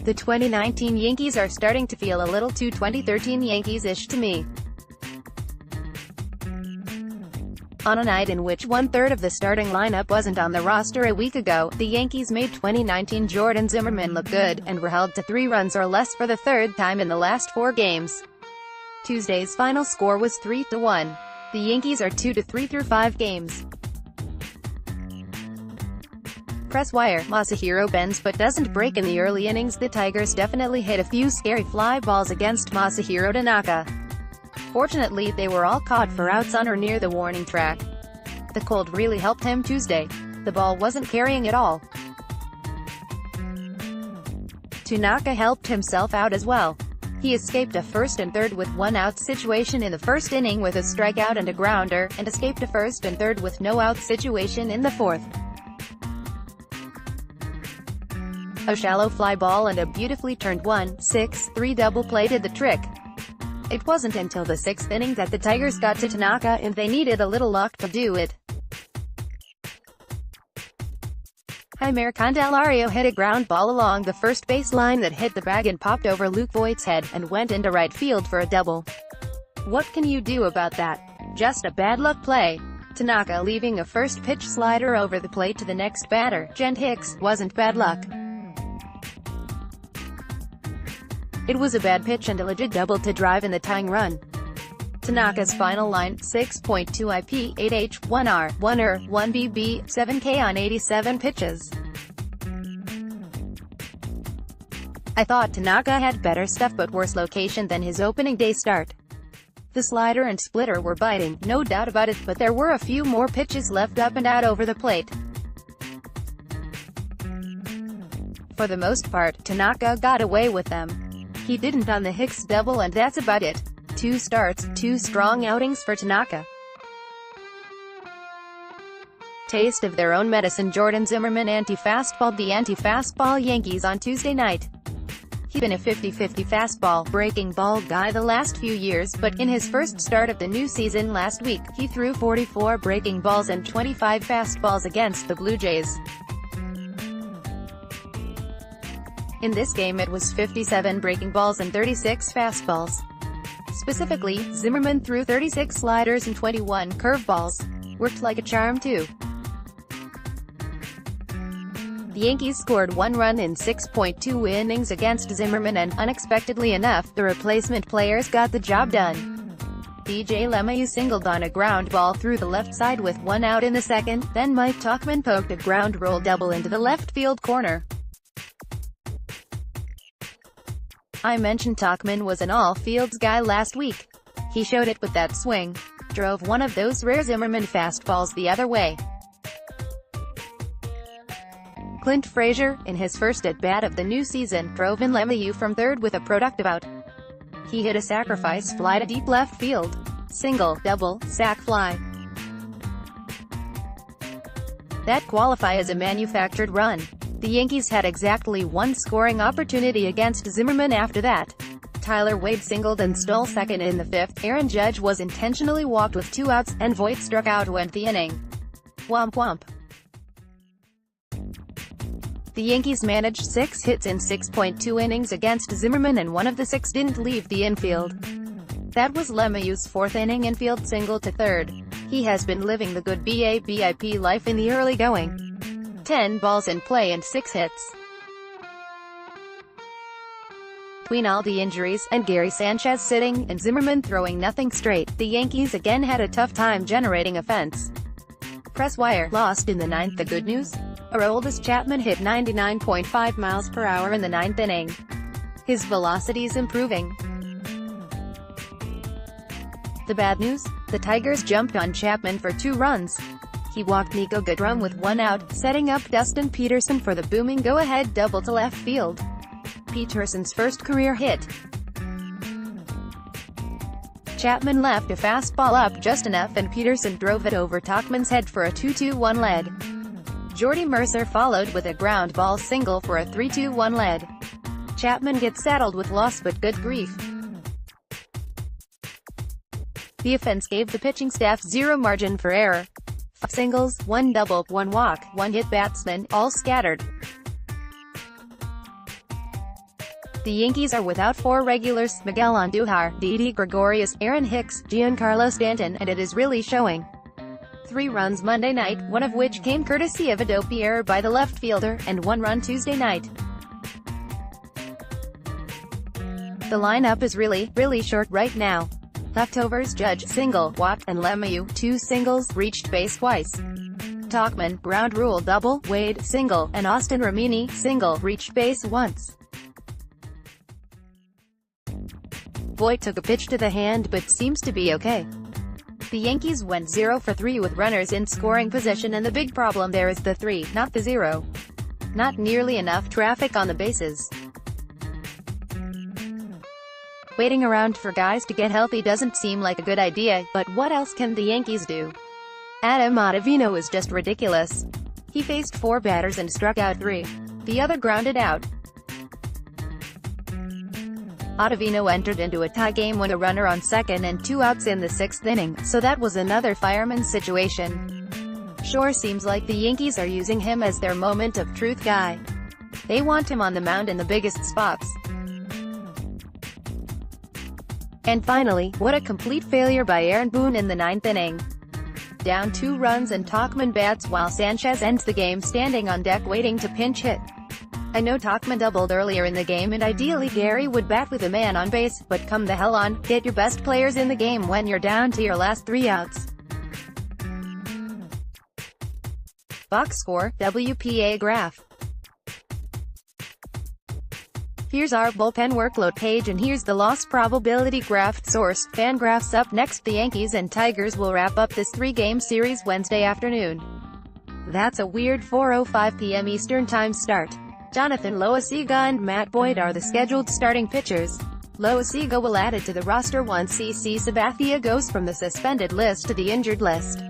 The 2019 Yankees are starting to feel a little too 2013 Yankees-ish to me. On a night in which one-third of the starting lineup wasn't on the roster a week ago, the Yankees made 2019 Jordan Zimmermann look good, and were held to 3 runs or less for the third time in the last 4 games. Tuesday's final score was 3-1. The Yankees are 2-3 through 5 games. Presswire, Masahiro bends but doesn't break in the early innings. The Tigers definitely hit a few scary fly balls against Masahiro Tanaka. Fortunately, they were all caught for outs on or near the warning track. The cold really helped him Tuesday. The ball wasn't carrying at all. Tanaka helped himself out as well. He escaped a first and third with 1 out situation in the first inning with a strikeout and a grounder, and escaped a first and third with no out situation in the fourth. A shallow fly ball and a beautifully turned 1-6-3 double play did the trick. It wasn't until the 6th inning that the Tigers got to Tanaka, and they needed a little luck to do it. Jeimer Candelario hit a ground ball along the first base line that hit the bag and popped over Luke Voigt's head, and went into right field for a double. What can you do about that? Just a bad luck play. Tanaka leaving a first pitch slider over the plate to the next batter, Gent Hicks, wasn't bad luck. It was a bad pitch and a legit double to drive in the tying run. Tanaka's final line, 6.2 IP, 8H, 1R, 1R, 1BB, 7K on 87 pitches. I thought Tanaka had better stuff but worse location than his opening day start. The slider and splitter were biting, no doubt about it, but there were a few more pitches left up and out over the plate. For the most part, Tanaka got away with them. He didn't on the Hicks double, and that's about it. 2 starts, 2 strong outings for Tanaka. Taste of their own medicine. Jordan Zimmermann anti-fastballed the anti-fastball Yankees on Tuesday night. He'd been a 50-50 fastball, breaking ball guy the last few years, but in his first start of the new season last week, he threw 44 breaking balls and 25 fastballs against the Blue Jays. In this game it was 57 breaking balls and 36 fastballs. Specifically, Zimmermann threw 36 sliders and 21 curveballs. Worked like a charm too. The Yankees scored 1 run in 6.2 innings against Zimmermann, and, unexpectedly enough, the replacement players got the job done. DJ LeMahieu singled on a ground ball through the left side with 1 out in the second, then Mike Chapman poked a ground roll double into the left field corner. I mentioned Chapman was an all-fields guy last week. He showed it with that swing. Drove one of those rare Zimmermann fastballs the other way. Clint Frazier, in his first at-bat of the new season, drove in LeMahieu from third with a productive out. He hit a sacrifice fly to deep left field. Single, double, sac fly. That qualify as a manufactured run. The Yankees had exactly 1 scoring opportunity against Zimmermann after that. Tyler Wade singled and stole second in the 5th. Aaron Judge was intentionally walked with 2 outs, and Voigt struck out to end the inning. Womp womp. The Yankees managed 6 hits in 6.2 innings against Zimmermann, and 1 of the 6 didn't leave the infield. That was LeMahieu's 4th inning infield single to third. He has been living the good BABIP life in the early going. 10 balls in play and 6 hits. Between all the injuries, and Gary Sanchez sitting, and Zimmermann throwing nothing straight, the Yankees again had a tough time generating offense. Presswire lost in the 9th. The good news? Aroldis Chapman hit 99.5 miles per hour in the 9th inning. His velocity's improving. The bad news? The Tigers jumped on Chapman for 2 runs. He walked Nico Goodrum with 1 out, setting up Dustin Peterson for the booming go-ahead double to left field. Peterson's first career hit. Chapman left a fastball up just enough, and Peterson drove it over Tauchman's head for a 2-2-1 lead. Jordy Mercer followed with a ground ball single for a 3-2-1 lead. Chapman gets saddled with loss, but good grief. The offense gave the pitching staff 0 margin for error. 5 singles, 1 double, 1 walk, 1 hit batsman, all scattered. The Yankees are without 4 regulars: Miguel Andujar, Didi Gregorius, Aaron Hicks, Giancarlo Stanton, and it is really showing. 3 runs Monday night, one of which came courtesy of a dopey error by the left fielder, and 1 run Tuesday night. The lineup is really short right now. Leftovers: Judge, single, Watt, and LeMahieu, 2 singles, reached base twice. Tauchman, ground rule double, Wade, single, and Austin Romine, single, reached base once. Voit took a pitch to the hand but seems to be okay. The Yankees went 0 for 3 with runners in scoring position, and the big problem there is the 3, not the 0. Not nearly enough traffic on the bases. Waiting around for guys to get healthy doesn't seem like a good idea, but what else can the Yankees do? Adam Ottavino is just ridiculous. He faced 4 batters and struck out 3. The other grounded out. Ottavino entered into a tie game when a runner on second and 2 outs in the 6th inning, so that was another fireman situation. Sure seems like the Yankees are using him as their moment of truth guy. They want him on the mound in the biggest spots. And finally, what a complete failure by Aaron Boone in the 9th inning. Down 2 runs and Tauchman bats while Sanchez ends the game standing on deck waiting to pinch hit. I know Tauchman doubled earlier in the game and ideally Gary would bat with a man on base, but come the hell on, get your best players in the game when you're down to your last 3 outs. Box score, WPA graph. Here's our bullpen workload page and here's the loss probability graph. Source, Fangraphs. Up next, the Yankees and Tigers will wrap up this 3-game series Wednesday afternoon. That's a weird 4:05 p.m. Eastern Time start. Jonathan Loaisiga and Matt Boyd are the scheduled starting pitchers. Loaisiga will add it to the roster once CC Sabathia goes from the suspended list to the injured list.